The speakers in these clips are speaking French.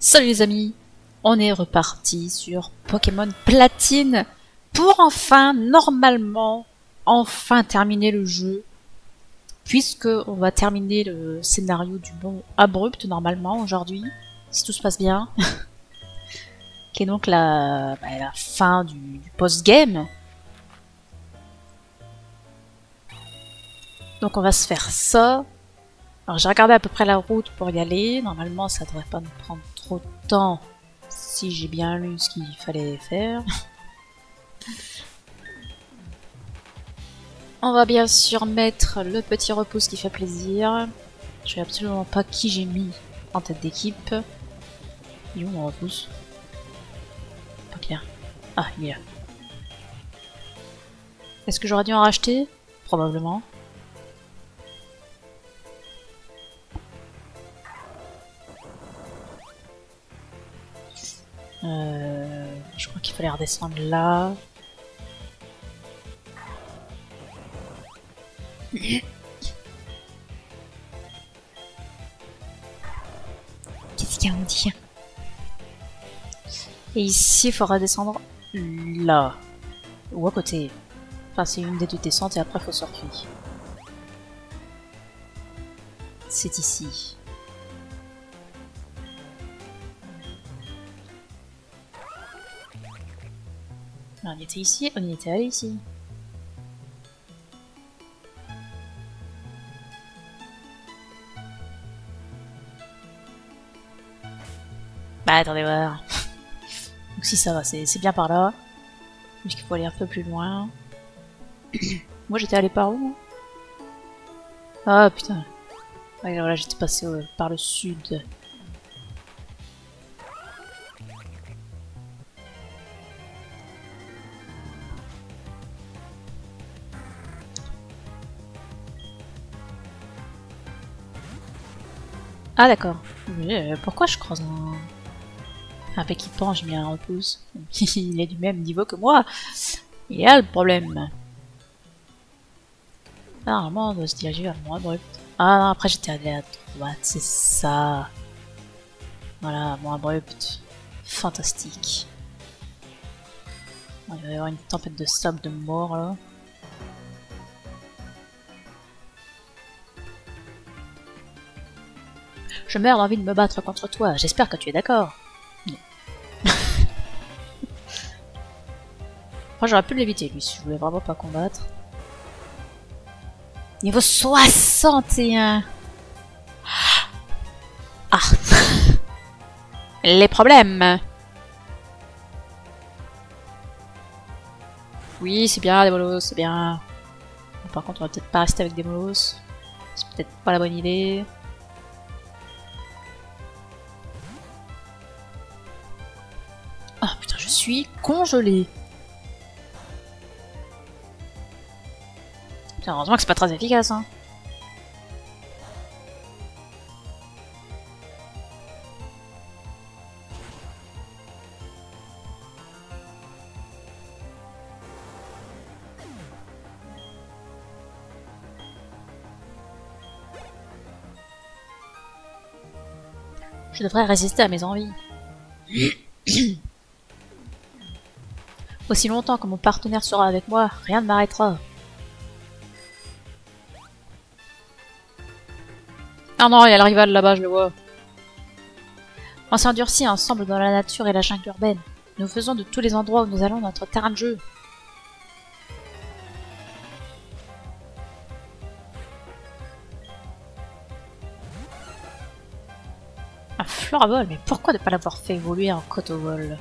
Salut les amis, on est reparti sur Pokémon Platine pour normalement, terminer le jeu. Puisque on va terminer le scénario du Mont Abrupt normalement aujourd'hui, si tout se passe bien. Qui est donc la fin du post-game. Donc on va se faire ça. Alors j'ai regardé à peu près la route pour y aller. Normalement ça devrait pas nous prendre trop de temps si j'ai bien lu ce qu'il fallait faire. On va bien sûr mettre le petit repousse qui fait plaisir. Je sais absolument pas qui j'ai mis en tête d'équipe. Il est où mon repousse? Pas clair. Ah, il est là. Est-ce que j'aurais dû en racheter? Probablement. Je crois qu'il fallait redescendre là. Qu'est-ce qu'il y a on dit? Et ici, il faudra descendre là. Ou à côté. Enfin, c'est une des deux descentes et après, il faut sortir. C'est ici. On y était ici, on y était allé ici. Bah attendez voir. Donc si ça va, c'est bien par là. Parce qu'il faut aller un peu plus loin. Moi j'étais allé par où? Ah putain. Ouais, voilà, j'étais passé par le sud. Ah d'accord. Pourquoi je croise un Pékipan, j'ai mis un repousse. Il est du même niveau que moi. Il y a le problème. Ah, normalement on doit se diriger vers le Mont Abrupt. Ah non, après j'étais allé à droite, c'est ça. Voilà, Mont Abrupt. Fantastique. Il va y avoir une tempête de sable de mort là. Je meurs d'envie de me battre contre toi, j'espère que tu es d'accord. Moi j'aurais pu l'éviter lui si je voulais vraiment pas combattre. Niveau 61. Ah. Les problèmes. Oui c'est bien des molosses, c'est bien. Par contre on va peut-être pas rester avec des molosses. C'est peut-être pas la bonne idée. Ah putain je suis congelée. Putain, heureusement que c'est pas très efficace hein. Je devrais résister à mes envies. Aussi longtemps que mon partenaire sera avec moi, rien ne m'arrêtera. Ah non, il y a le rival là-bas, je le vois. On s'est endurci ensemble dans la nature et la jungle urbaine. Nous faisons de tous les endroits où nous allons notre terrain de jeu. Un Floraball, mais pourquoi ne pas l'avoir fait évoluer en Cotoball?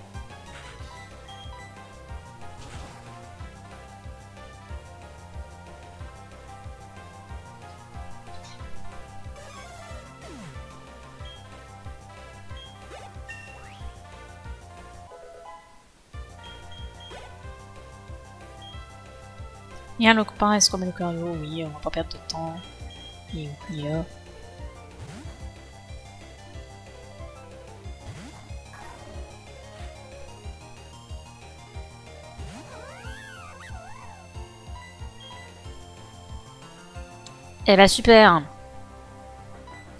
Il y a le copain, est-ce qu'on met le cardio? Oui, on va pas perdre de temps. Il est où? Il est là. Eh bah super.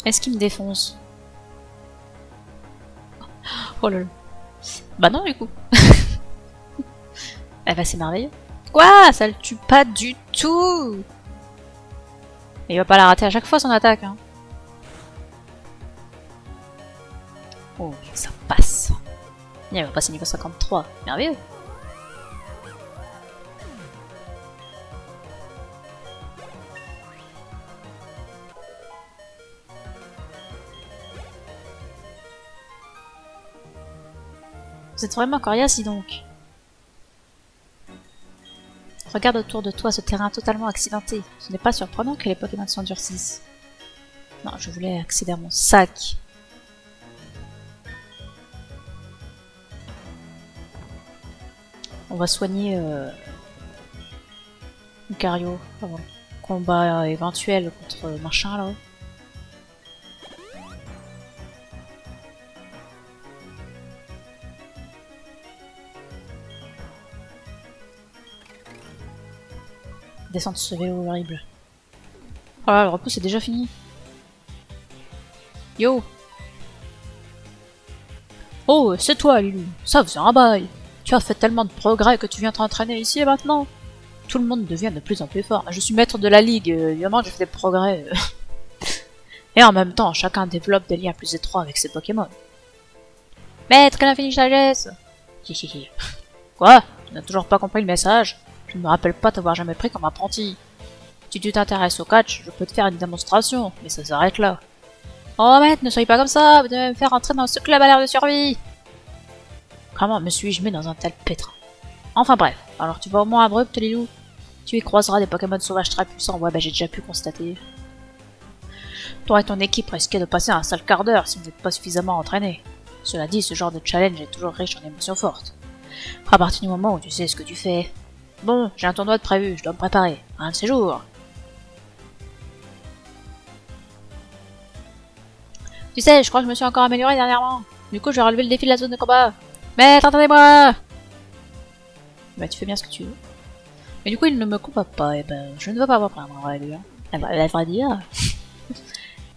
Est-ce qu'il me défonce? Oh là là. Bah non, du coup. Eh bah c'est merveilleux. Quoi? Ça le tue pas du tout. Mais il va pas la rater à chaque fois son attaque. Hein. Oh, ça passe. Il va passer niveau 53. Merveilleux. Vous êtes vraiment coriace, dis donc. Regarde autour de toi ce terrain totalement accidenté. Ce n'est pas surprenant que les Pokémon s'endurcissent. Non, je voulais accéder à mon sac. On va soigner Lucario avant le combat éventuel contre machin là. Descente de ce vélo horrible. Oh là, le repos c'est déjà fini. Yo! Oh, c'est toi, Lilou. Ça faisait un bail. Tu as fait tellement de progrès que tu viens t'entraîner ici et maintenant. Tout le monde devient de plus en plus fort. Je suis maître de la ligue, évidemment j'ai fait des progrès. Et en même temps, chacun développe des liens plus étroits avec ses Pokémon. Maître, quelle infinie sagesse! Hihihi. Quoi? Tu n'as toujours pas compris le message? Je ne me rappelle pas t'avoir jamais pris comme apprenti. Si tu t'intéresses au catch, je peux te faire une démonstration, mais ça s'arrête là. Oh maître, ne soyez pas comme ça, vous devez me faire entrer dans ce club à l'air de survie. Comment me suis-je mis dans un tel pétrin? Enfin bref, alors tu vas au Mont Abrupt, Lilou. Tu y croiseras des Pokémon sauvages très puissants, ouais bah j'ai déjà pu constater. Toi et ton équipe risquez de passer un sale quart d'heure si vous n'êtes pas suffisamment entraîné. Cela dit, ce genre de challenge est toujours riche en émotions fortes. À partir du moment où tu sais ce que tu fais... Bon, j'ai un tournoi de prévu, je dois me préparer. Un de ces jours. Tu sais, je crois que je me suis encore amélioré dernièrement. Du coup, je vais relever le défi de la zone de combat. Maître, attendez-moi! Bah, tu fais bien ce que tu veux. Mais du coup, il ne me combat pas, et ben, je ne veux pas avoir plaindre, en vrai dire. Elle va dire.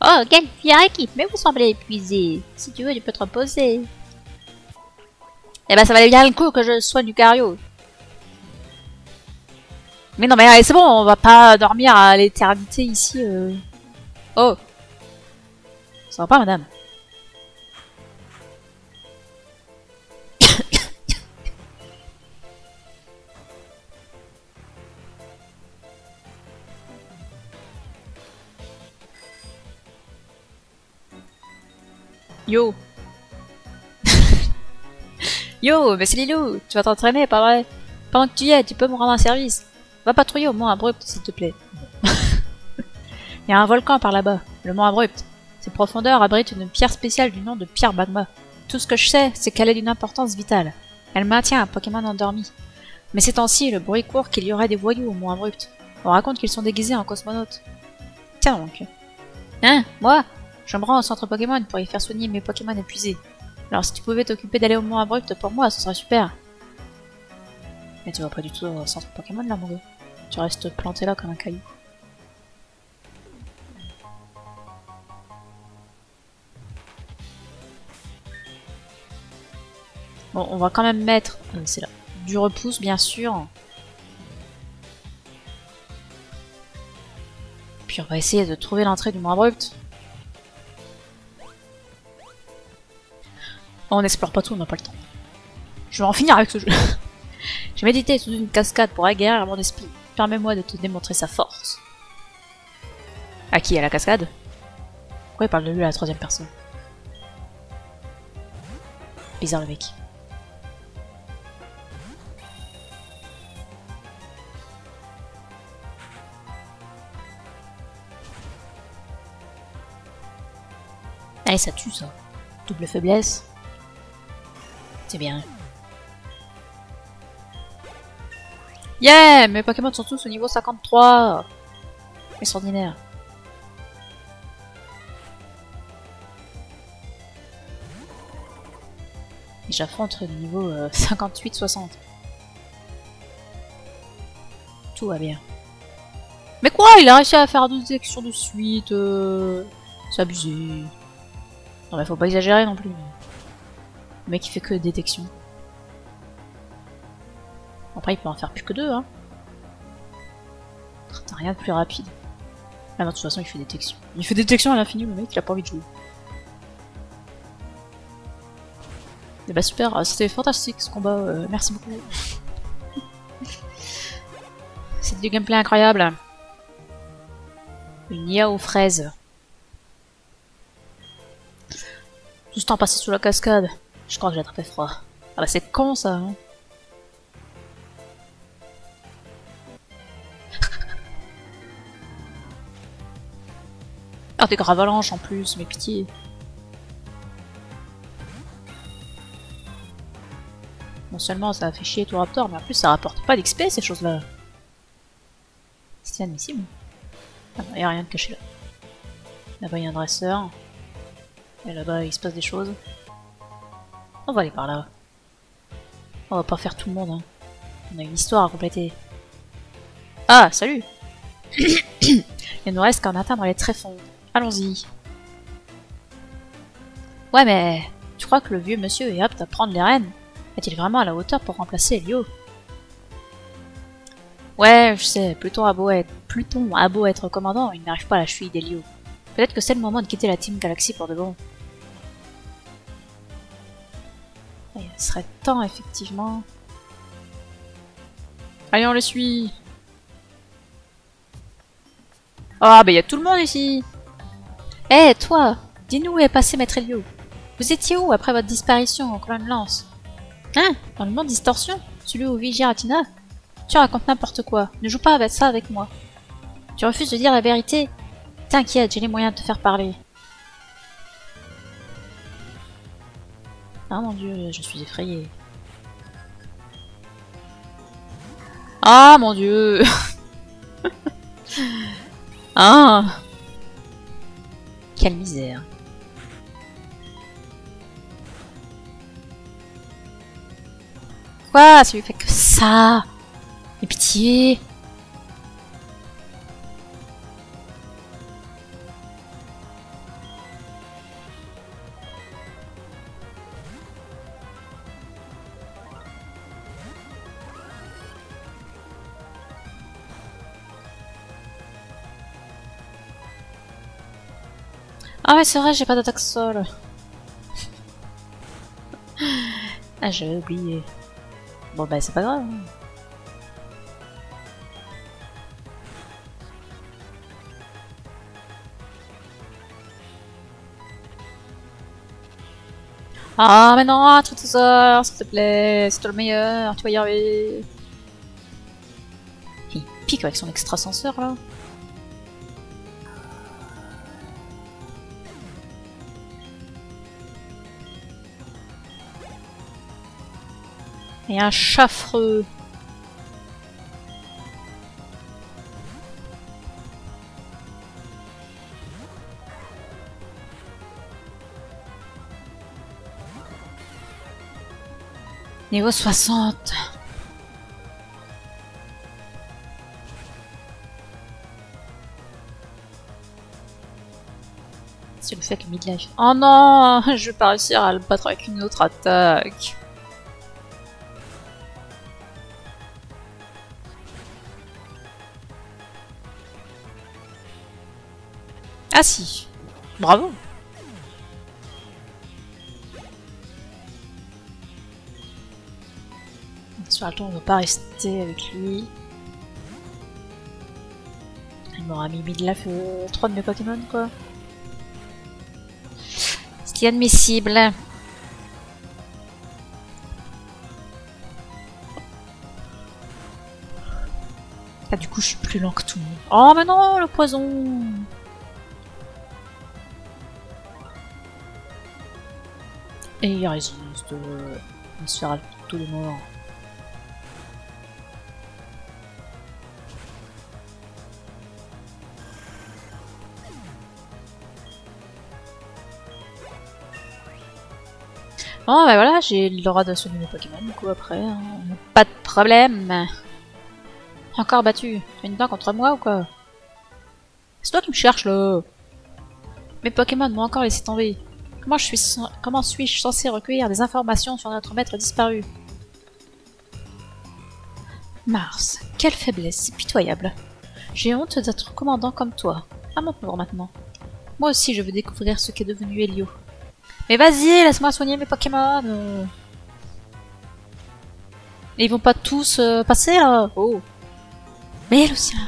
Oh, quelle fière équipe, mais vous semblez épuisé. Si tu veux, tu peux te reposer. Eh ben, ça valait bien le coup que je soigne Lucario. Mais non, mais allez, c'est bon, on va pas dormir à l'éternité ici. Oh. Ça va pas, madame? Yo. Yo, mais c'est Lilou, tu vas t'entraîner, pas vrai? Pendant que tu y es, tu peux me rendre un service. Va patrouiller au Mont Abrupt, s'il te plaît. Il y a un volcan par là-bas, le Mont Abrupt. Ses profondeurs abritent une pierre spéciale du nom de pierre magma. Tout ce que je sais, c'est qu'elle est d'une importance vitale. Elle maintient un Pokémon endormi. Mais ces temps-ci, le bruit court qu'il y aurait des voyous au Mont Abrupt. On raconte qu'ils sont déguisés en cosmonautes. Tiens donc. Hein, moi? Je me rends au centre Pokémon pour y faire soigner mes Pokémon épuisés. Alors si tu pouvais t'occuper d'aller au Mont Abrupt pour moi, ce serait super. Mais tu vas pas du tout au centre Pokémon là, mon gars. Tu restes planté là comme un caillou. Bon, on va quand même mettre, c'est là, du repousse bien sûr. Puis on va essayer de trouver l'entrée du Mont Abrupt. On n'explore pas tout, on n'a pas le temps. Je vais en finir avec ce jeu. J'ai médité sous une cascade pour aguerrir mon esprit. Permets-moi de te démontrer sa force. À qui? À la cascade? Pourquoi il parle de lui à la troisième personne? Bizarre le mec. Allez, ça tue ça. Double faiblesse. C'est bien. Yeah! Mes Pokémon sont tous au niveau 53! Extraordinaire. Et j'affronte le niveau 58-60. Tout va bien. Mais quoi? Il a réussi à faire 12 actions de suite. C'est abusé. Non mais faut pas exagérer non plus. mec il fait que détection. Après il peut en faire plus que 2 hein. T'as rien de plus rapide. Ah non, de toute façon il fait détection. Il fait détection à l'infini le mec, il a pas envie de jouer. Et bah super, c'était fantastique ce combat, merci beaucoup. C'est du gameplay incroyable. Une IA aux fraises. Tout ce temps passé sous la cascade. Je crois que j'ai attrapé froid. Ah bah c'est con ça hein. Ah des graves avalanches en plus, mais pitié. Non seulement ça a fait chier tout Raptor, mais en plus ça rapporte pas d'XP ces choses-là. C'est inadmissible. Ah non, y a rien de caché là. Là-bas y a un dresseur. Et là-bas il se passe des choses. On va aller par là. On va pas faire tout le monde hein. On a une histoire à compléter. Ah, salut. Il ne nous reste qu'à en atteindre les tréfonds. Allons-y. Ouais mais... Tu crois que le vieux monsieur est apte à prendre les rênes? Est-il vraiment à la hauteur pour remplacer Elio? Ouais, je sais, Pluton a beau être commandant, il n'arrive pas à la cheville d'Elio. Peut-être que c'est le moment de quitter la Team Galaxy pour de bon. Il serait temps, effectivement. Allez, on le suit. Ah, bah il y a tout le monde ici. Eh, toi, dis-nous où est passé Maître Elio. Vous étiez où après votre disparition en colonne lance? Hein? Dans le monde Distorsion? Celui où vit Giratina? Tu racontes n'importe quoi. Ne joue pas avec ça avec moi. Tu refuses de dire la vérité? T'inquiète, j'ai les moyens de te faire parler. Ah mon dieu, je suis effrayée. Ah mon dieu. Ah. Quelle misère. Quoi? Ça lui fait que ça? Mais pitié. Ah ouais, c'est vrai, j'ai pas d'attaque sol. Ah, j'avais oublié. Bon bah c'est pas grave. Ah mais non, Tritosaur, s'il te plaît, c'est toi le meilleur, tu vas y arriver. Il pique avec son extrasenseur là. Et un chaffreux. Niveau 60. C'est le fait que midlife. Oh non, je vais pas réussir à le battre avec une autre attaque. Ah si, bravo. Sur le tour, on va pas rester avec lui. Il m'aura mis midlife 3 de mes Pokémon quoi. C'est inadmissible. Ah du coup je suis plus lent que tout le monde. Oh mais non, le poison. Et il résiste. Il se fera tout le mort. Bon bah voilà, j'ai le droit de sauver mes Pokémon du coup après, hein. Pas de problème. Encore battu. Tu as une dent contre moi ou quoi? C'est toi qui me cherches là. Mes Pokémon m'ont encore laissé tomber. Comment suis-je censé recueillir des informations sur notre maître disparu? Mars, quelle faiblesse, c'est pitoyable. J'ai honte d'être commandant comme toi. À mon tour maintenant. Moi aussi, je veux découvrir ce qu'est devenu Helio. Mais vas-y, laisse-moi soigner mes Pokémon. Et ils vont pas tous passer là. Oh. Mais Lucien.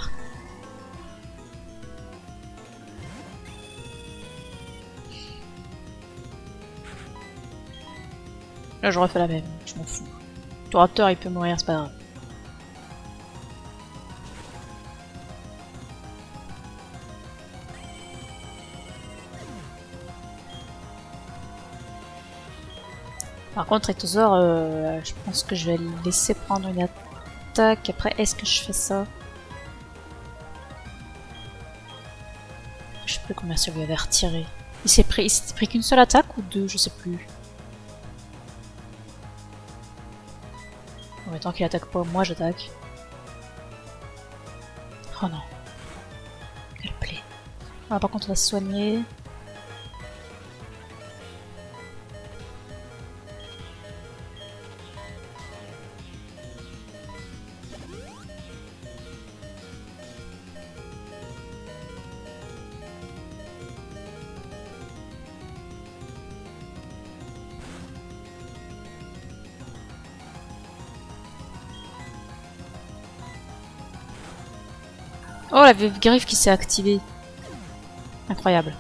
Là, je refais la même. Je m'en fous. Le raptor, il peut mourir, c'est pas grave. Par contre, Ectosaur, je pense que je vais le laisser prendre une attaque. Après, est-ce que je fais ça? Je sais plus combien ça lui avait retiré. Il s'est pris qu'une seule attaque ou deux, je sais plus. Ouais, tant qu'il attaque pas, moi j'attaque. Oh non. Quelle plaie. Ah, par contre, on va se soigner. Oh, la vive griffe qui s'est activée. Incroyable.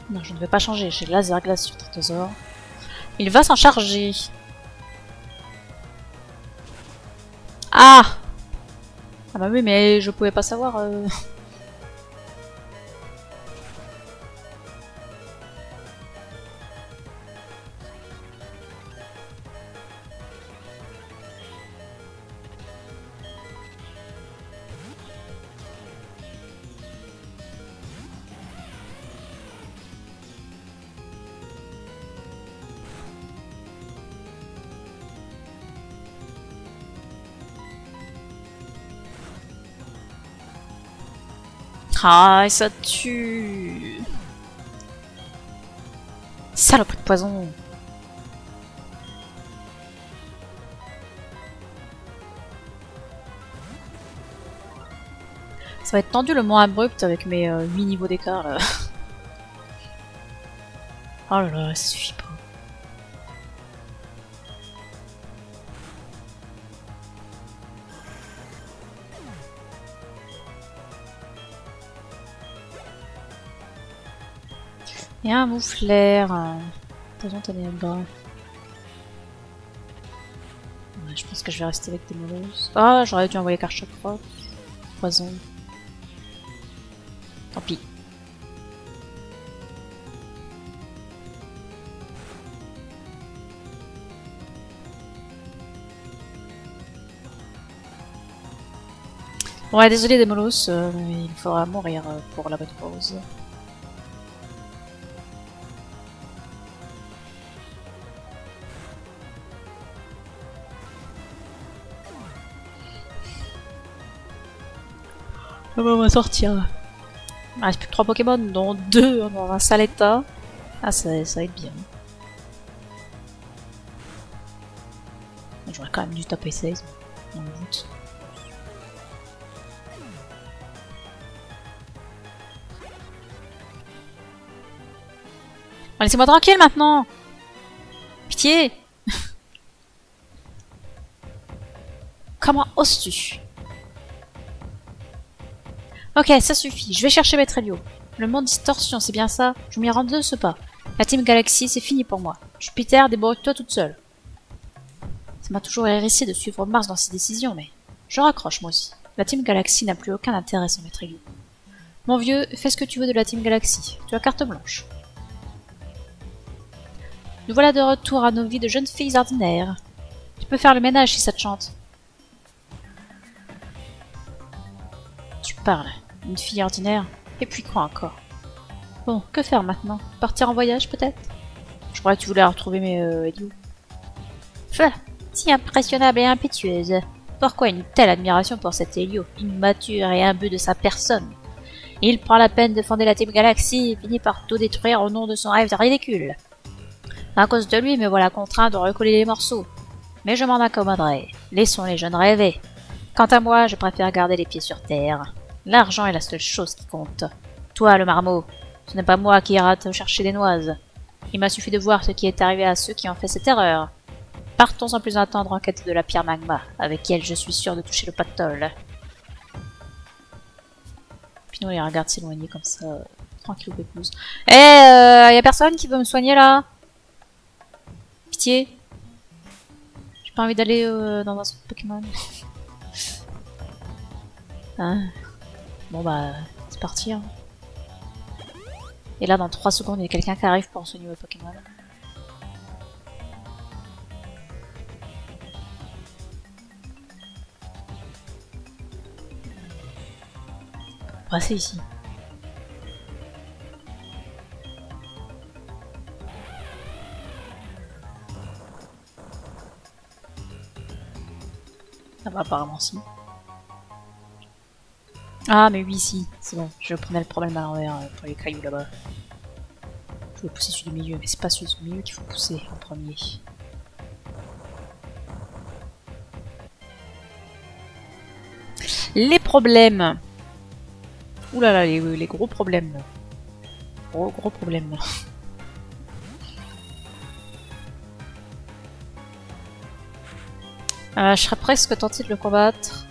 Non, je ne vais pas changer. J'ai laser glace sur Trytosaur. Il va s'en charger. Ah! Ah bah oui, mais je pouvais pas savoir. Ah, et ça tue. Saloperie de poison. Ça va être tendu le moins abrupt avec mes 8 niveaux d'écart là. Oh là là, ça suffit pas. Et un mouflaire. Poison ténébreux. Ouais, je pense que je vais rester avec des molosses. Ah, j'aurais dû envoyer Karchakra. Poison. Tant pis. Ouais, désolé Démolos, il faudra mourir pour la bonne cause. On va sortir. Il reste plus que 3 Pokémon, dont 2 dans un sale état. Ah, ça va être bien. J'aurais quand même dû taper 16, dans le doute. Oh, laissez-moi tranquille maintenant! Pitié! Comment oses-tu? Ok, ça suffit, je vais chercher Maître Helio. Le monde distorsion, c'est bien ça? Je m'y rends de ce pas. La Team Galaxy, c'est fini pour moi. Jupiter, débrouille-toi toute seule. Ça m'a toujours hérissé de suivre Mars dans ses décisions, mais je raccroche moi aussi. La Team Galaxy n'a plus aucun intérêt sans Maître Helio. Mon vieux, fais ce que tu veux de la Team Galaxy. Tu as carte blanche. Nous voilà de retour à nos vies de jeunes filles ordinaires. Tu peux faire le ménage si ça te chante. Tu parles. Une fille ordinaire. Et puis quoi encore? Bon, que faire maintenant? Partir en voyage peut-être? Je croyais que tu voulais retrouver mes Helio. Si impressionnable et impétueuse. Pourquoi une telle admiration pour cet Helio, immature et imbu de sa personne? Il prend la peine de fonder la Team Galaxy et finit par tout détruire au nom de son rêve ridicule. À cause de lui, me voilà contraint de recoller les morceaux. Mais je m'en accommoderai. Laissons les jeunes rêver. Quant à moi, je préfère garder les pieds sur terre. L'argent est la seule chose qui compte. Toi, le marmot, ce n'est pas moi qui ira te chercher des noises. Il m'a suffi de voir ce qui est arrivé à ceux qui ont fait cette erreur. Partons sans plus attendre en quête de la pierre magma, avec qui je suis sûr de toucher le pactole. Puis nous, il regarde s'éloigner comme ça, tranquille ou pépouze. Eh, y a personne qui veut me soigner là? Pitié. J'ai pas envie d'aller dans un centre Pokémon. Hein? Bon bah, c'est parti. Hein. Et là, dans 3 secondes, il y a quelqu'un qui arrive pour soigner mes Pokémon. Passer ici. Ah bah apparemment si. Ah mais oui si, c'est bon, je prenais le problème à l'envers pour les cailloux là-bas. Je voulais pousser celui du milieu, mais c'est pas celui du milieu qu'il faut pousser en premier. Les problèmes. Ouh là là, les gros problèmes. Gros problèmes. Je serais presque tenté de le combattre.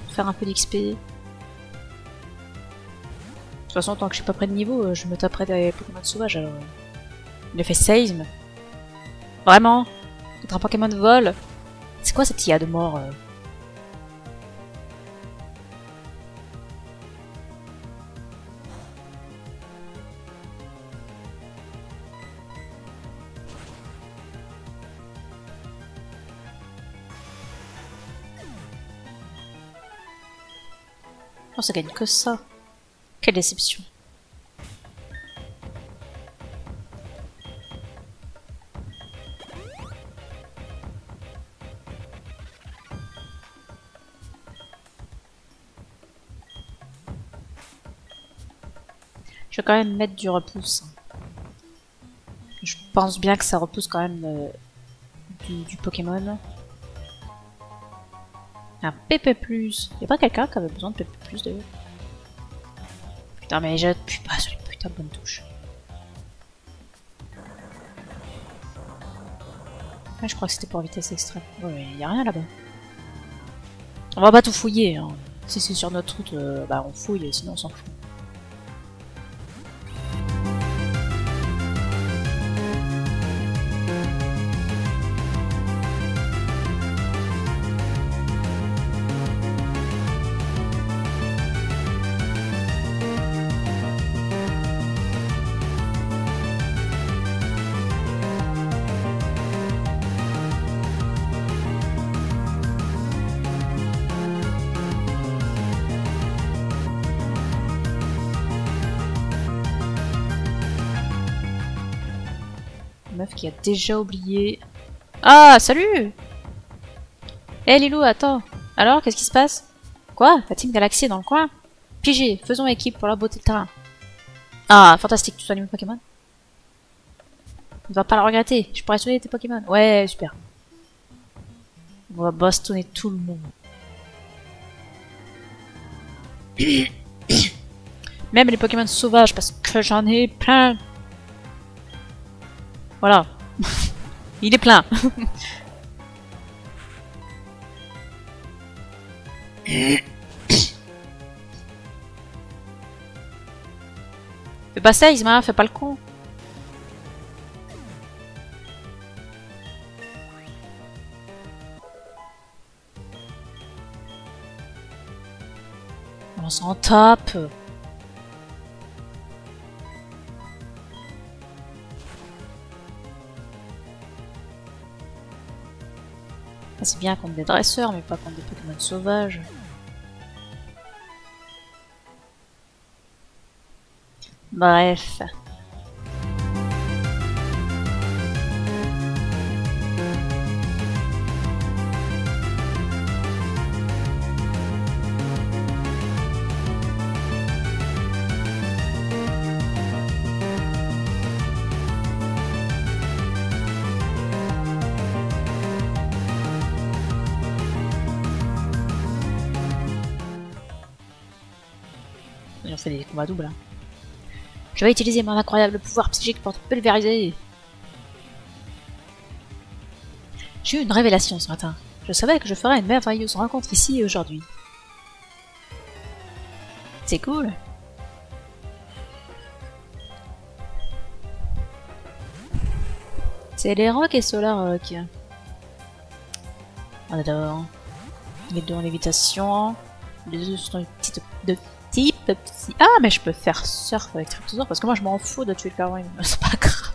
Faire un peu d'XP. De toute façon, tant que je suis pas près de niveau, je me taperai des Pokémon sauvages alors. Il a fait Seism. Vraiment? Contre un Pokémon de vol? C'est quoi cette IA de mort Oh, ça gagne que ça. Quelle déception. Je vais quand même mettre du repousse. Je pense bien que ça repousse quand même du Pokémon. Un PP+. Y'a pas quelqu'un qui avait besoin de PP+, d'ailleurs. Putain, mais j'appuie pas sur les putains de bonnes touches. Ah, je crois que c'était pour vitesse extrême. Ouais, mais y'a rien là-bas. On va pas tout fouiller, hein. Si c'est sur notre route, bah on fouille, sinon on s'en fout. Meuf qui a déjà oublié. Ah, salut! Eh Lilou, attends. Alors, qu'est-ce qui se passe? Quoi? La Team Galaxy est dans le coin? Pigé, faisons équipe pour la beauté de terrain. Ah, fantastique, tu soignes mes Pokémon? Tu ne vas pas le regretter, je pourrais soigner tes Pokémon. Ouais, super. On va bastonner tout le monde. Même les Pokémon sauvages, parce que j'en ai plein. Voilà. Il est plein. Fais pas ça, Isma, fais pas le con. On s'en tape. C'est bien contre des dresseurs, mais pas contre des Pokémon sauvages. Bref. on fait des combats doubles. Hein. Je vais utiliser mon incroyable pouvoir psychique pour te pulvériser. J'ai eu une révélation ce matin. Je savais que je ferais une merveilleuse rencontre ici et aujourd'hui. C'est cool. C'est les rocs et Solar Rock. On adore. Les deux en lévitation. Les deux sont de type psy. Ah, mais je peux faire surf avec Cryptosaur parce que moi je m'en fous de tuer le Kaorin. C'est pas grave.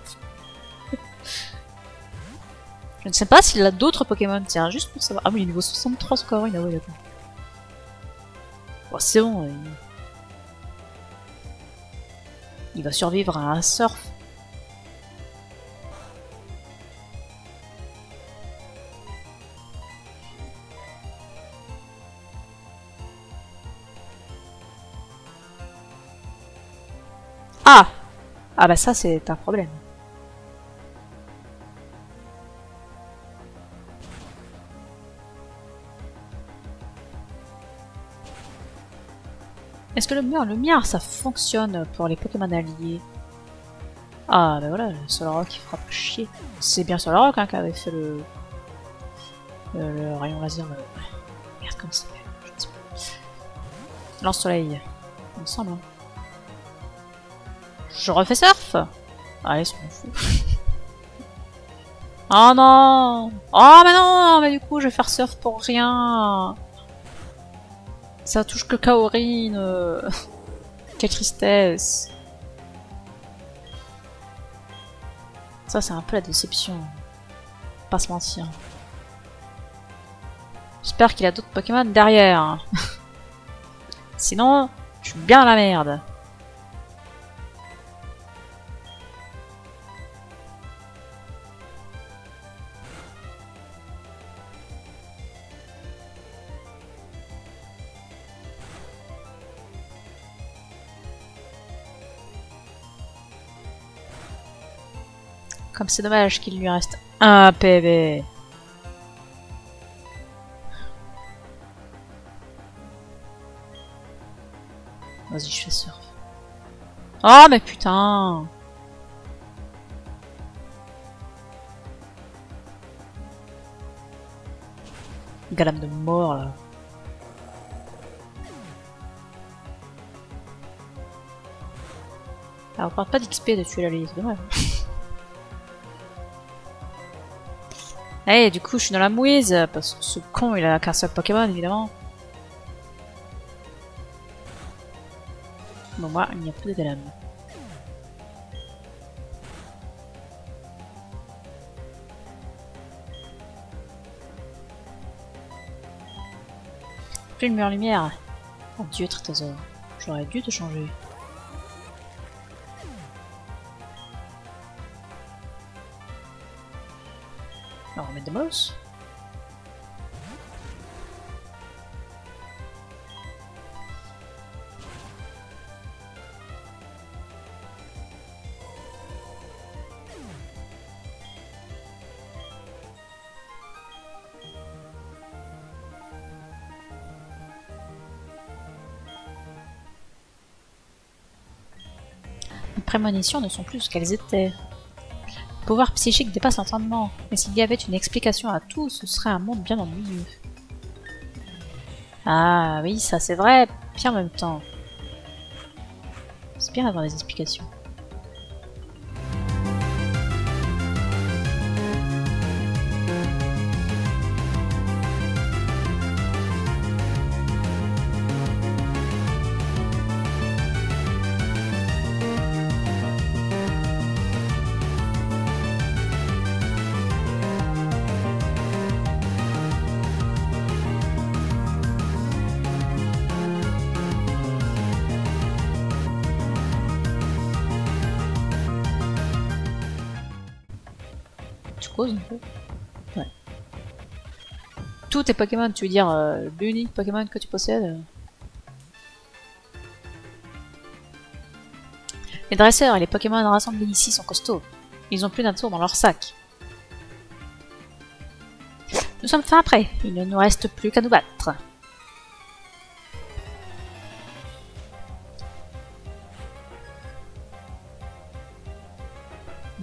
Je ne sais pas s'il a d'autres Pokémon. Tiens, juste pour savoir. Ah, mais il est niveau 63 ce Kaorin. Ah ouais, d'accord. Bon, c'est bon. Il va survivre à un surf. Ah! Ah bah ça c'est un problème. Est-ce que le mien ça fonctionne pour les Pokémon alliés? Ah bah voilà, le Solrock il fera pas chier. C'est bien Solrock hein, qui avait fait le rayon laser. Merde comment ça s'appelle? Je ne sais pas. Lance-soleil. Il me semble. Hein. Je refais surf? Allez, c'est fou. Oh non! Oh mais non! Mais du coup, je vais faire surf pour rien! Ça touche que Kaorin! Quelle tristesse! Ça, c'est un peu la déception. Pas se mentir. J'espère qu'il a d'autres Pokémon derrière. Sinon, je suis bien à la merde. Comme c'est dommage qu'il lui reste un PV. Vas-y, je fais surf. Oh mais putain! Galame de mort là. Alors, on parle pas d'XP de tuer la liste, c'est dommage. Eh, du coup, je suis dans la mouise, parce que ce con, il a qu'un seul Pokémon, évidemment. Bon, moi, il n'y a plus de Galame. Plus le mur lumière. Oh Dieu, Trytosaur. J'aurais dû te changer. On va remettre des mouses. Les prémonitions ne sont plus ce qu'elles étaient. Le pouvoir psychique dépasse l'entendement, mais s'il y avait une explication à tout, ce serait un monde bien ennuyeux. Ah oui, ça c'est vrai, puis en même temps. C'est bien d'avoir des explications. Tu causes un peu? Ouais. Tous tes Pokémon, tu veux dire l'unique Pokémon que tu possèdes? Les dresseurs et les Pokémon rassemblés ici sont costauds. Ils ont plus d'un tour dans leur sac. Nous sommes fin prêts. Il ne nous reste plus qu'à nous battre.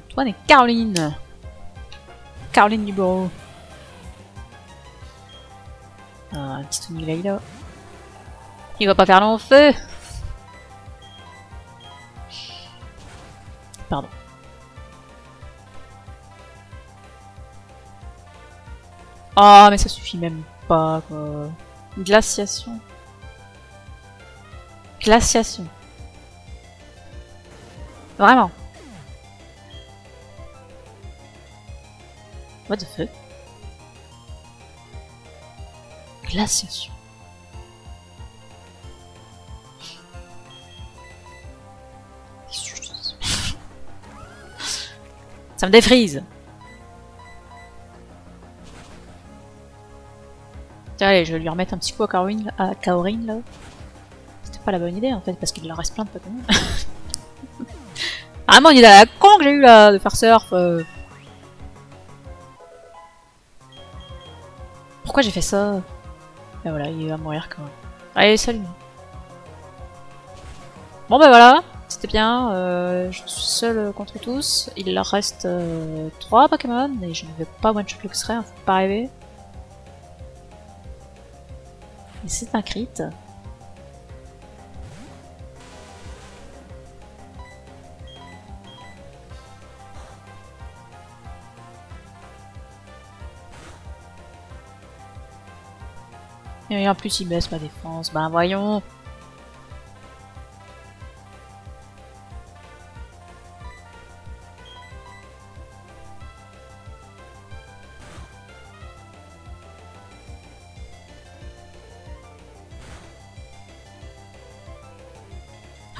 Toi, n'est Caroline. Caroline du bureau. Un petit Tony là. Il va pas faire long feu. Pardon. Ah, mais ça suffit même pas, quoi. Glaciation. Glaciation. Vraiment. What the fuck? Glaciation. Ça me défrise. Tiens, allez, je vais lui remettre un petit coup à Kaorin, là. C'était pas la bonne idée en fait, parce qu'il leur reste plein de Pokémon. Ah mon idée à la con que j'ai eu là, de faire surf. Pourquoi j'ai fait ça? Et voilà, il va mourir quand même. Allez, salut. Bon bah voilà, c'était bien. Je suis seule contre tous. Il leur reste 3 Pokémon et je ne vais pas one-shot Luxray, hein, faut pas rêver. Et c'est un crit. Et en plus il baisse ma défense. Ben voyons.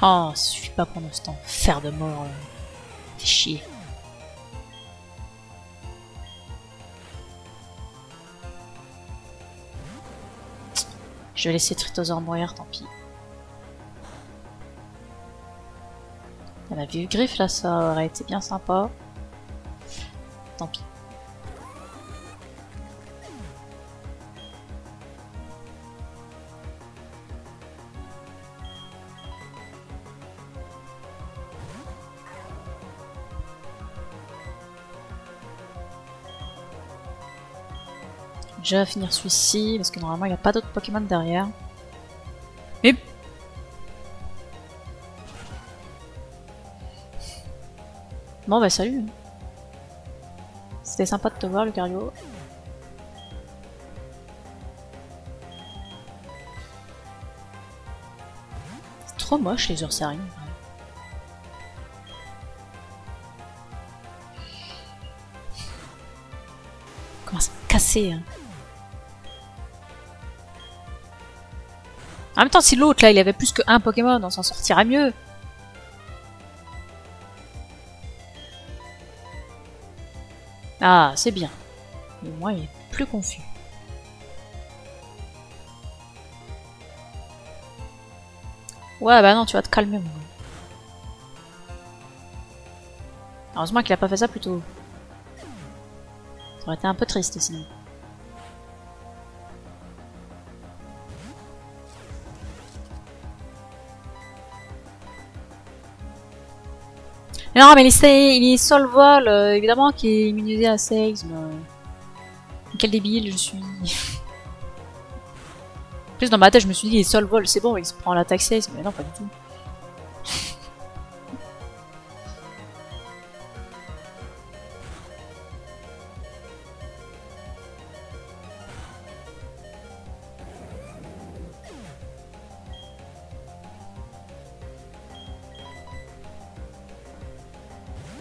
Oh, ça suffit pas pendant ce temps. Faire de mort. Fait chier. Je vais laisser Tritosaur mourir, tant pis. La vive griffe là, ça aurait été bien sympa. Tant pis. Je vais finir celui-ci, parce que normalement il n'y a pas d'autres Pokémon derrière. Mais... Bon bah salut. C'était sympa de te voir Lucario. C'est trop moche les Ursaring. Comment ça casser hein. En même temps, si l'autre là il avait plus que un Pokémon, on s'en sortira mieux. Ah, c'est bien. Mais moi, il est plus confus. Ouais, bah non, tu vas te calmer, mon gars. Heureusement qu'il a pas fait ça plus tôt. Ça aurait été un peu triste sinon. Non, mais il est sol vol, évidemment, qui est immunisé à Sales. Quel débile je suis. En plus, dans ma tête, je me suis dit, il est sol vol, c'est bon, il se prend l'attaque Sales, mais non, pas du tout.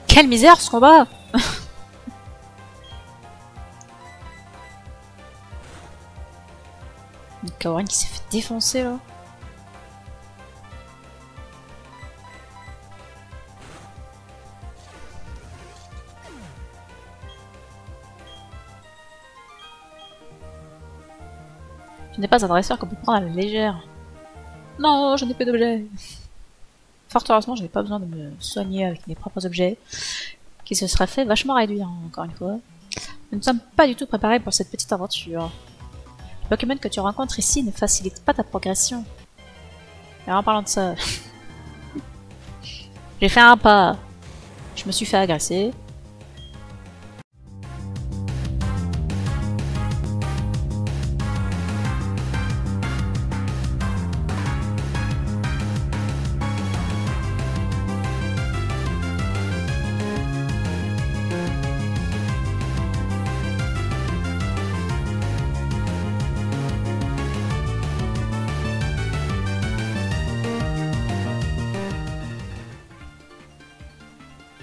Quelle misère ce combat! Kaorin qui s'est fait défoncer là. Tu n'es pas un dresseur qu'on peut prendre à la légère. Non, je n'ai pas d'objet. Fort heureusement, je n'ai pas besoin de me soigner avec mes propres objets, qui se seraient fait vachement réduire, hein, encore une fois. Nous ne sommes pas du tout préparés pour cette petite aventure. Les Pokémon que tu rencontres ici ne facilitent pas ta progression. Et en parlant de ça... J'ai fait un pas. Je me suis fait agresser.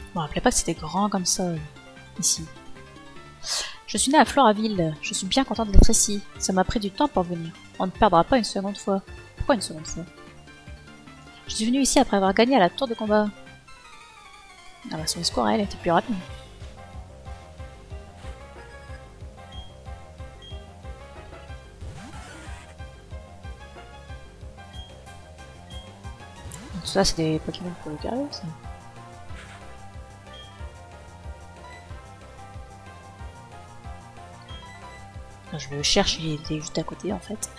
Je me rappelais pas que c'était grand comme ça, ici. Je suis née à Floraville. Je suis bien contente d'être ici. Ça m'a pris du temps pour venir. On ne perdra pas une seconde fois. Pourquoi une seconde fois? Je suis venue ici après avoir gagné à la tour de combat. Ah bah son score, elle était plus rapide. Donc ça, c'est des Pokémon pour le carré, ça. Je le cherche, il était juste à côté en fait.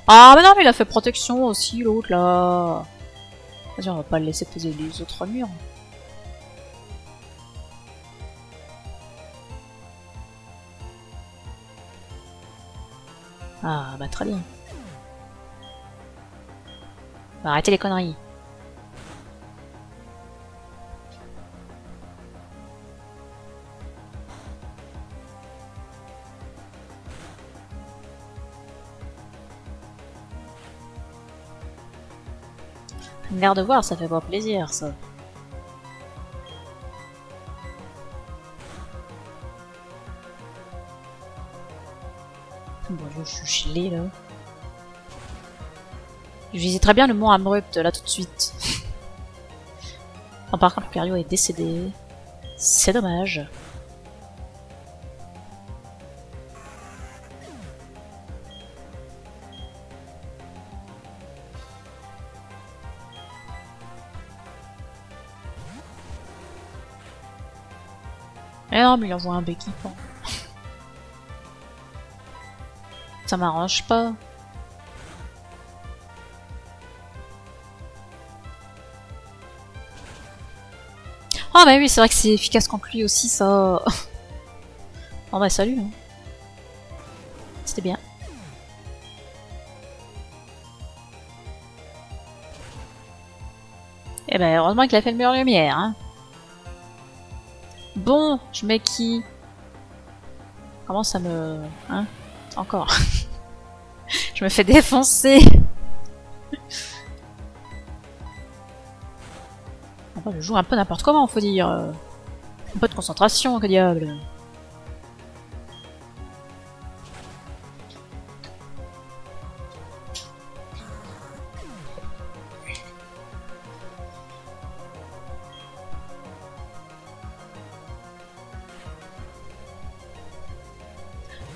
Ah mais non mais il a fait protection aussi l'autre là. Vas-y on va pas le laisser poser les autres murs. Ah bah très bien. Bah, arrêtez les conneries. L'air de voir, ça fait pas plaisir, ça. Bon, je suis gelé, là. Je visais très bien le mont Amrupt, là, tout de suite. Oh, par contre, Lucario est décédé. C'est dommage. Eh non, mais il envoie un béquipant. Ça m'arrange pas. Ah bah oui, c'est vrai que c'est efficace contre lui aussi, ça. Oh bah salut. Hein. C'était bien. Eh ben heureusement qu'il a fait le mur lumière. Hein. Bon, je mets qui? Comment ça me... Hein? Encore. Je me fais défoncer. Enfin, je joue un peu n'importe comment, faut dire. Un peu de concentration, que diable.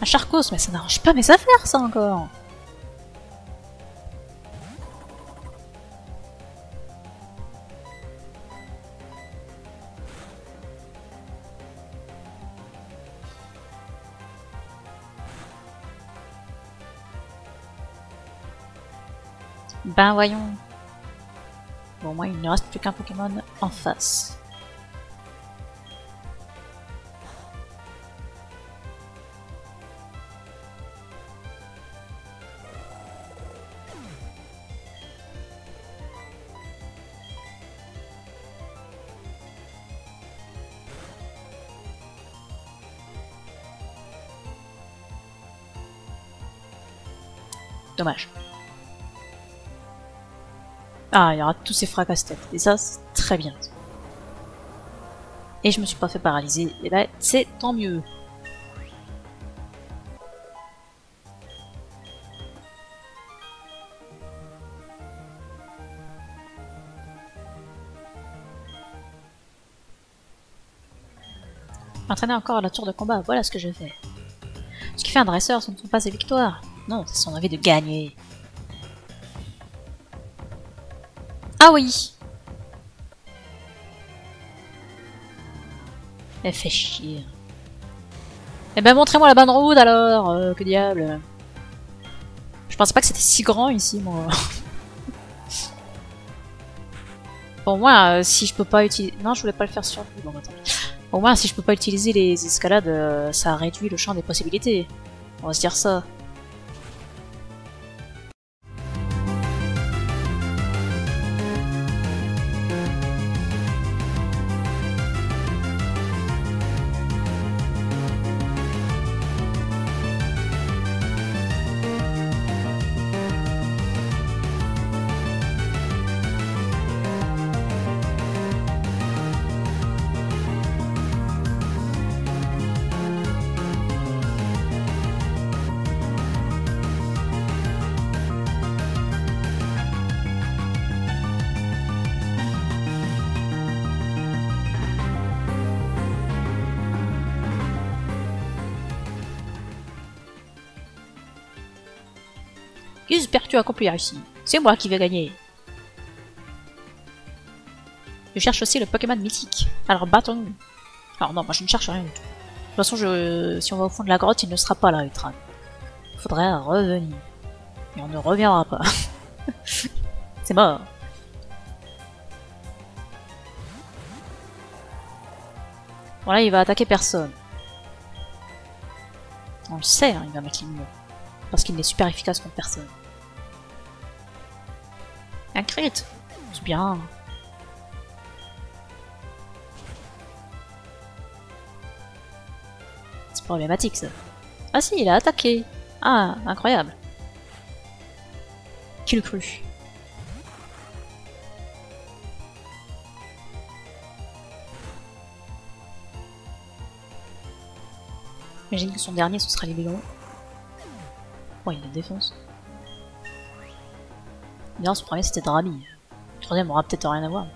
Un Charcos, mais ça n'arrange pas mes affaires, ça encore. Ben voyons. Bon, moi, il ne reste plus qu'un Pokémon en face. Dommage. Ah, il y aura tous ces fracasse-têtes. Et ça, c'est très bien. Et je me suis pas fait paralyser. Et ben, c'est tant mieux. M'entraîner encore à la tour de combat, voilà ce que je fais. Ce qui fait un dresseur, ce ne sont pas ses victoires. Non, c'est son envie de gagner. Ah oui! Elle fait chier. Eh ben montrez-moi la bonne route alors, que diable. Je pensais pas que c'était si grand ici, moi. Au moins, si je peux pas utiliser... Non, je voulais pas le faire sur lui, bon attends. Au moins, si je peux pas utiliser les escalades, ça réduit le champ des possibilités. On va se dire ça. Qu'espères que tu accomplir ici? C'est moi qui vais gagner. Je cherche aussi le Pokémon mythique. Alors battons-nous. Alors non, moi je ne cherche rien du tout. De toute façon, si on va au fond de la grotte, il ne sera pas là, Utran. Il faudrait revenir. Et on ne reviendra pas. C'est mort. Bon là, il va attaquer personne. On le sait, hein, il va mettre l'immunité. Parce qu'il est super efficace contre personne. Un crit, c'est bien. C'est problématique ça. Ah si, il a attaqué. Ah, incroyable. Qui le cru? J'imagine que son dernier ce sera les bégons. Oh, il le défonce. Bien, ce premier c'était Drabi. Le troisième aura peut-être rien à voir.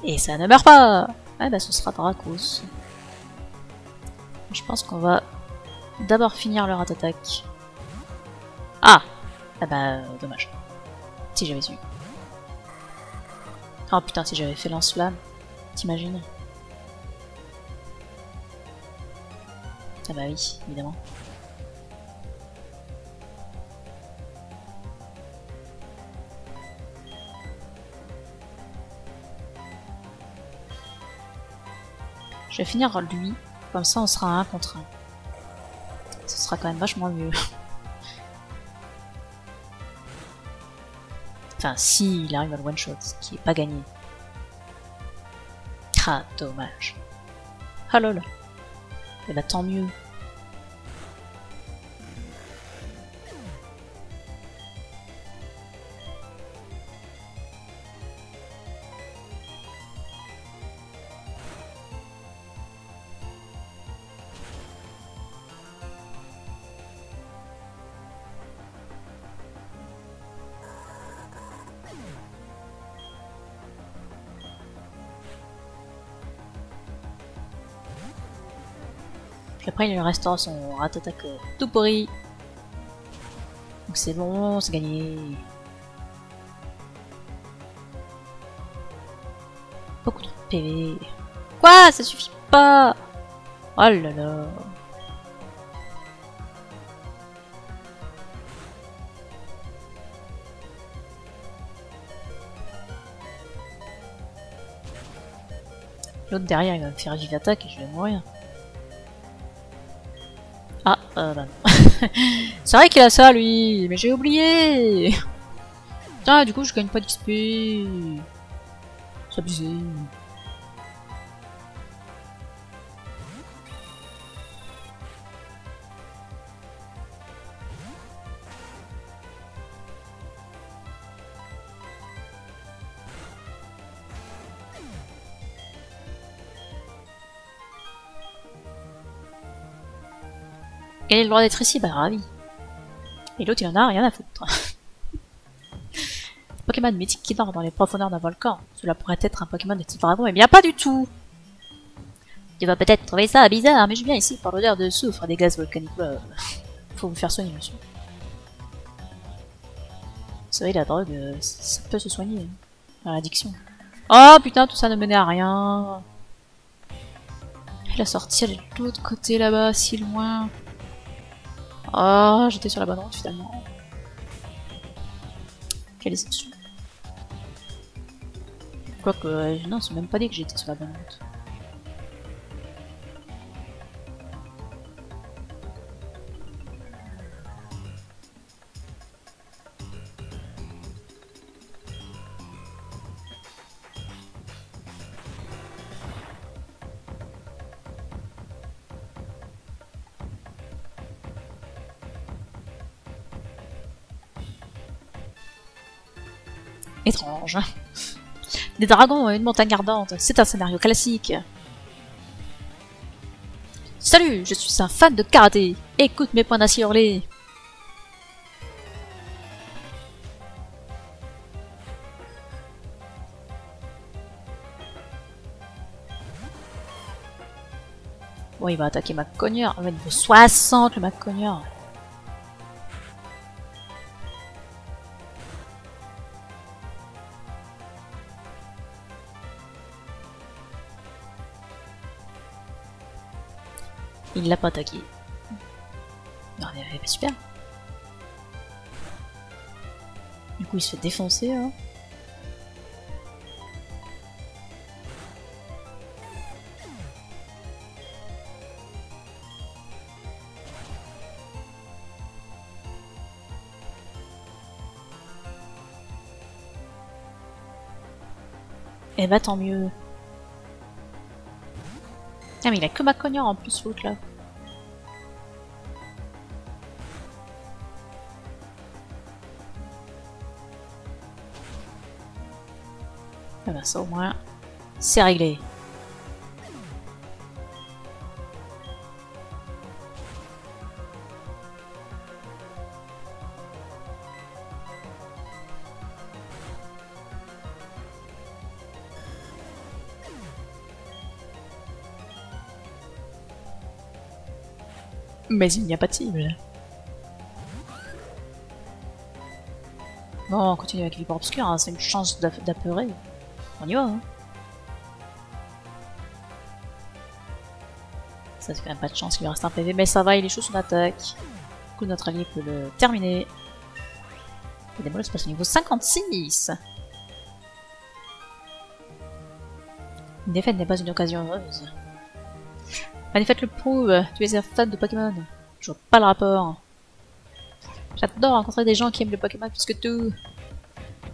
Et ça ne meurt pas! Ah bah ce sera Dracos. Je pense qu'on va d'abord finir leur attaque. Ah! Ah bah dommage. Si j'avais su. Oh putain, si j'avais fait lance-flamme, t'imagines? Ah bah oui, évidemment. Je vais finir lui, comme ça on sera à 1 contre 1. Ce sera quand même vachement mieux. Enfin, si il arrive à le one-shot, ce qui est pas gagné. Ah, dommage. Ah lol. Et bah tant mieux. Puis après il lui restera son rat-attaque tout pourri. Donc c'est bon, c'est gagné. Beaucoup de PV. Quoi? Ça suffit pas! Oh là là. L'autre derrière il va me faire vive attaque et je vais mourir. Ah, bah non. C'est vrai qu'il a ça lui, mais j'ai oublié. Putain, du coup je gagne pas d'XP. C'est abusé. Quel est le droit d'être ici? Bah ravi. Et l'autre il en a rien à foutre. Pokémon mythique qui dort dans les profondeurs d'un volcan. Cela pourrait être un Pokémon de type dragon, mais bien pas du tout. Tu vas peut-être trouver ça bizarre, mais je viens ici par l'odeur de soufre des gaz volcaniques. Faut vous faire soigner, monsieur. C'est vrai, la drogue, ça peut se soigner. L'addiction. Oh putain, tout ça ne menait à rien. La sortie, elle est de l'autre côté là-bas, si loin. Oh, j'étais sur la bonne route finalement. Quelle déception. Quoique, non, c'est même pas dit que j'étais sur la bonne route. Étrange. Des dragons et une montagne ardente, c'est un scénario classique. Salut, je suis un fan de karaté. Écoute mes points d'acier hurlés. Bon, il va attaquer ma cogneur. Il va niveau 60 le ma cogneur. Il l'a pas attaqué. Non, mais super. Du coup, il se fait défoncer. Hein. Eh bah, tant mieux. Ah, mais il a que ma cogneur en plus, l'autre là. Ah bah ça au moins, c'est réglé. Mais il n'y a pas de cible. Bon, on continue avec l'hyper obscur, hein. C'est une chance d'apeurer. On y va, hein. Ça fait quand même pas de chance qu'il lui reste un PV, mais ça va, il est chaud son attaque. Du coup, notre allié peut le terminer. Le démon se passe au niveau 56. Une défaite n'est pas une occasion heureuse. La défaite le prouve, tu es un fan de Pokémon. Je vois pas le rapport. J'adore rencontrer des gens qui aiment le Pokémon plus que tout.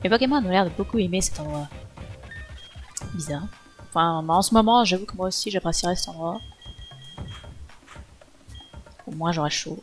Les Pokémon ont l'air de beaucoup aimer cet endroit. Bizarre. Enfin, en ce moment, j'avoue que moi aussi j'apprécierais cet endroit. Au moins j'aurais chaud.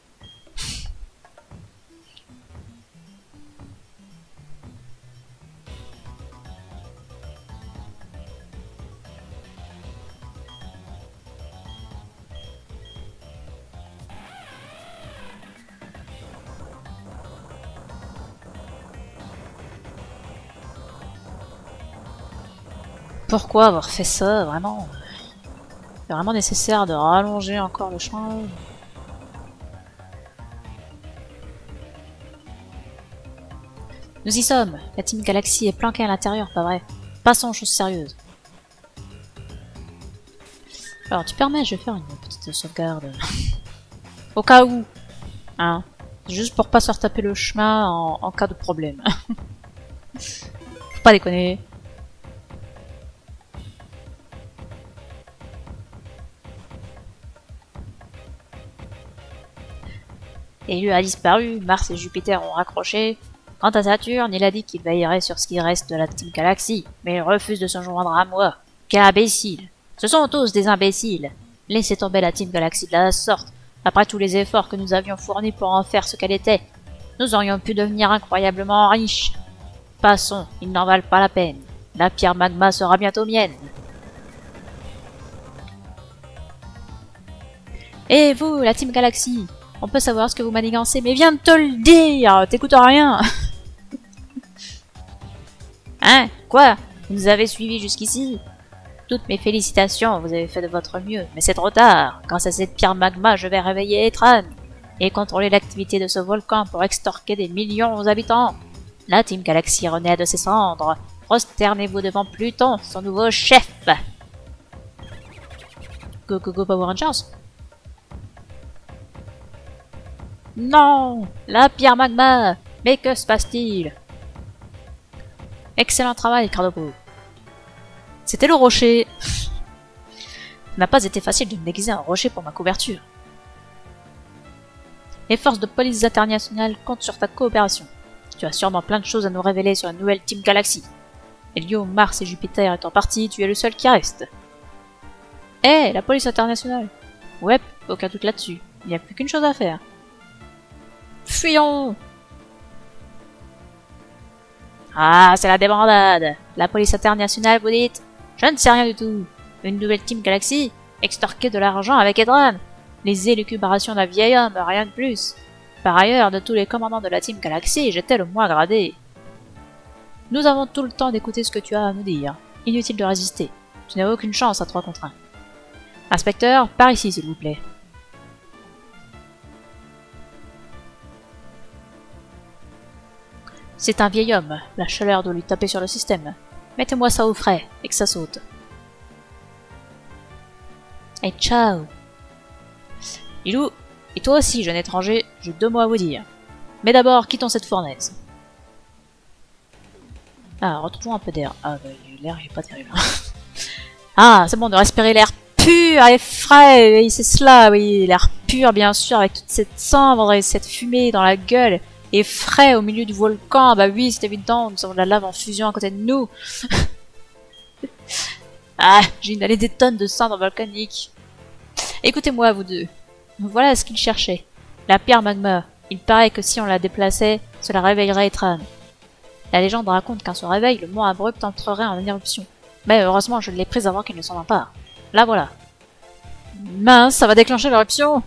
Pourquoi avoir fait ça, vraiment? C'est vraiment nécessaire de rallonger encore le chemin. Nous y sommes. La Team Galaxy est planquée à l'intérieur, pas vrai? Passons aux choses sérieuses. Alors, tu permets, je vais faire une petite sauvegarde. Au cas où. Hein? Juste pour pas se retaper le chemin en cas de problème. Faut pas déconner. Hélio a disparu, Mars et Jupiter ont raccroché. Quant à Saturne, il a dit qu'il veillerait sur ce qui reste de la Team Galaxy, mais il refuse de se joindre à moi. Quel imbécile! Ce sont tous des imbéciles! Laissez tomber la Team Galaxy de la sorte. Après tous les efforts que nous avions fournis pour en faire ce qu'elle était, nous aurions pu devenir incroyablement riches. Passons, ils n'en valent pas la peine. La pierre magma sera bientôt mienne. Et vous, la Team Galaxy, on peut savoir ce que vous manigancez, mais viens de te le dire, t'écoutes rien. Hein? Quoi? Vous nous avez suivis jusqu'ici? Toutes mes félicitations, vous avez fait de votre mieux, mais c'est trop tard. Grâce à cette pierre magma, je vais réveiller Etran et contrôler l'activité de ce volcan pour extorquer des millions aux habitants. La Team Galaxy renaît de ses cendres. Prosternez-vous devant Pluton, son nouveau chef. Go go go Power Rangers. Non, la pierre magma. Mais que se passe-t-il? Excellent travail, Cardopo. C'était le rocher. Ça n'a pas été facile de me déguiser un rocher pour ma couverture. Les forces de police internationales comptent sur ta coopération. Tu as sûrement plein de choses à nous révéler sur la nouvelle Team Galaxy. Elio, Mars et Jupiter étant partis, tu es le seul qui reste. Hé, la police internationale. Ouais, aucun doute là-dessus. Il n'y a plus qu'une chose à faire. Fuyons! Ah, c'est la débandade. La police internationale, vous dites? Je ne sais rien du tout. Une nouvelle Team Galaxy? Extorquer de l'argent avec Edran? Les élucubrations d'un vieil homme, rien de plus. Par ailleurs, de tous les commandants de la Team Galaxy, j'étais le moins gradé. Nous avons tout le temps d'écouter ce que tu as à nous dire. Inutile de résister. Tu n'as aucune chance à 3 contre 1. Inspecteur, par ici, s'il vous plaît. C'est un vieil homme. La chaleur doit lui taper sur le système. Mettez-moi ça au frais, et que ça saute. Et ciao. Ilou, et toi aussi, jeune étranger, j'ai 2 mots à vous dire. Mais d'abord, quittons cette fournaise. Ah, retrouvons un peu d'air. Ah, bah, l'air est pas terrible. Ah, c'est bon de respirer l'air pur et frais, oui, c'est cela, oui, l'air pur, bien sûr, avec toute cette cendre et cette fumée dans la gueule, et frais au milieu du volcan, bah oui, c'est évident, nous avons de la lave en fusion à côté de nous. Ah, j'ai inhalé des tonnes de cendres volcaniques. Écoutez-moi, vous deux. Voilà ce qu'il cherchait. La pierre magma. Il paraît que si on la déplaçait, cela réveillerait Etran. La légende raconte qu'à son réveil, le mont abrupt entrerait en éruption. Mais heureusement, je l'ai prise avant qu'il ne s'en empare. La voilà. Mince, ça va déclencher l'éruption.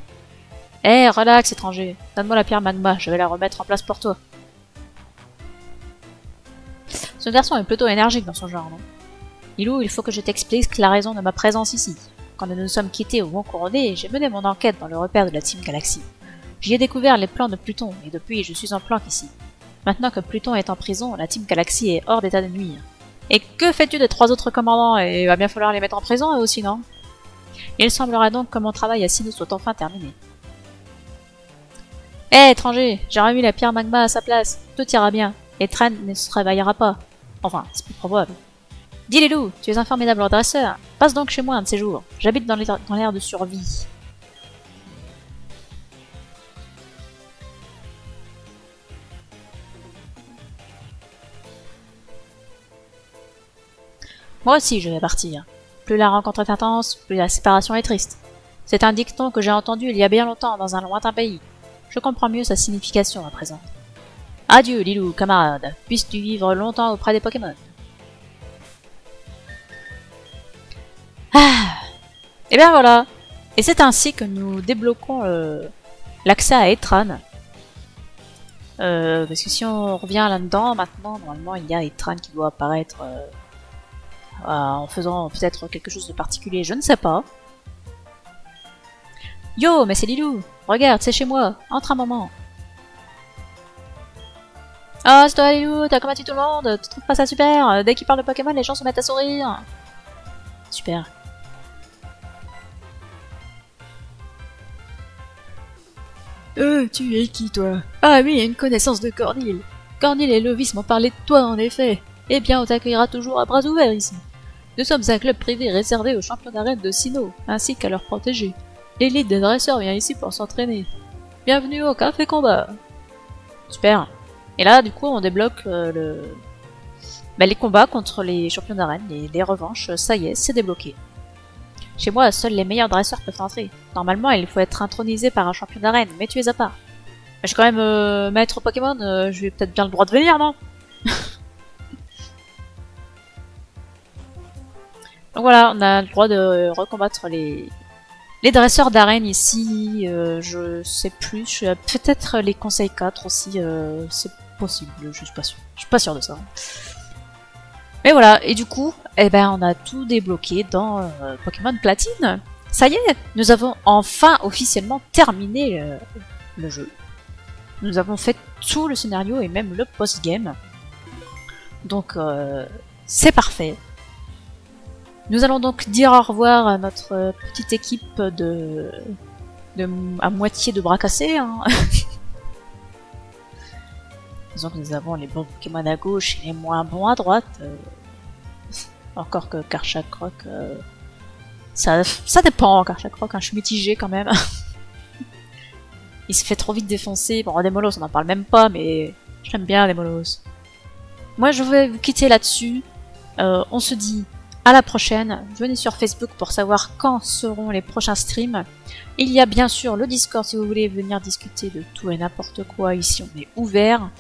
Eh, relax, étranger. Donne-moi la pierre magma, je vais la remettre en place pour toi. Ce garçon est plutôt énergique dans son genre, non? Ilou, il faut que je t'explique la raison de ma présence ici. Quand nous nous sommes quittés au Mont Couronné, j'ai mené mon enquête dans le repère de la Team Galaxy. J'y ai découvert les plans de Pluton, et depuis, je suis en planque ici. Maintenant que Pluton est en prison, la Team Galaxy est hors d'état de nuire. Et que fais-tu des 3 autres commandants? Et il va bien falloir les mettre en prison eux aussi, non? Il semblerait donc que mon travail à Sinnoh soit enfin terminé. Hé, étranger, j'ai remis la pierre magma à sa place. Tout ira bien. Et Tran ne se réveillera pas. Enfin, c'est plus probable. Dis Lilou, tu es un formidable dresseur. Passe donc chez moi un de ces jours. J'habite dans l'air de survie. Moi aussi, je vais partir. Plus la rencontre est intense, plus la séparation est triste. C'est un dicton que j'ai entendu il y a bien longtemps dans un lointain pays. Je comprends mieux sa signification à présent. Adieu, Lilou, camarade. Puisses-tu vivre longtemps auprès des Pokémon. Ah. Et bien voilà. Et c'est ainsi que nous débloquons l'accès à Etran. Parce que si on revient là-dedans, maintenant, normalement, il y a Etran qui doit apparaître en faisant peut-être quelque chose de particulier, je ne sais pas. Yo, mais c'est Lilou. Regarde, c'est chez moi. Entre un moment. Ah, c'est toi Lilou, t'as combattu tout le monde. Tu trouves pas ça super? Dès qu'il parle de Pokémon, les gens se mettent à sourire. Super. Tu es qui, toi? Ah oui, une connaissance de Cornil. Cornil et Lovis m'ont parlé de toi, en effet. Eh bien, on t'accueillera toujours à bras ouverts ici. Nous sommes un club privé réservé aux champions d'arène de Sinnoh, ainsi qu'à leurs protégés. L'élite des dresseurs vient ici pour s'entraîner. Bienvenue au Café Combat. Super. Et là, du coup, on débloque les combats contre les champions d'arène, les revanches. Ça y est, c'est débloqué. Chez moi, seuls les meilleurs dresseurs peuvent entrer. Normalement, il faut être intronisé par un champion d'arène, mais tu es à part. Mais je suis quand même maître Pokémon, je vais peut-être bien le droit de venir, non? Donc voilà, on a le droit de recombattre les dresseurs d'arène ici. Je sais plus, peut-être les conseils 4 aussi, c'est possible, je suis pas sûr. Je suis pas sûr de ça. Mais voilà, et du coup, eh ben, on a tout débloqué dans Pokémon Platine. Ça y est, nous avons enfin officiellement terminé le jeu. Nous avons fait tout le scénario et même le post-game. Donc c'est parfait. Nous allons donc dire au revoir à notre petite équipe à moitié de bras cassés. Hein. Disons que nous avons les bons Pokémon à gauche et les moins bons à droite. Encore que Karchakroc, ça dépend, Karchakroc, hein, je suis mitigée quand même. Il se fait trop vite défoncer. Bon, des Molos, on n'en parle même pas, mais j'aime bien les Molos. Moi, je vais vous quitter là-dessus. On se dit à la prochaine. Venez sur Facebook pour savoir quand seront les prochains streams. Il y a bien sûr le Discord si vous voulez venir discuter de tout et n'importe quoi. Ici, on est ouvert.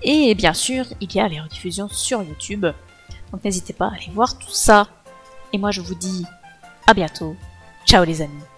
Et bien sûr, il y a les rediffusions sur YouTube. Donc n'hésitez pas à aller voir tout ça. Et moi, je vous dis à bientôt. Ciao les amis.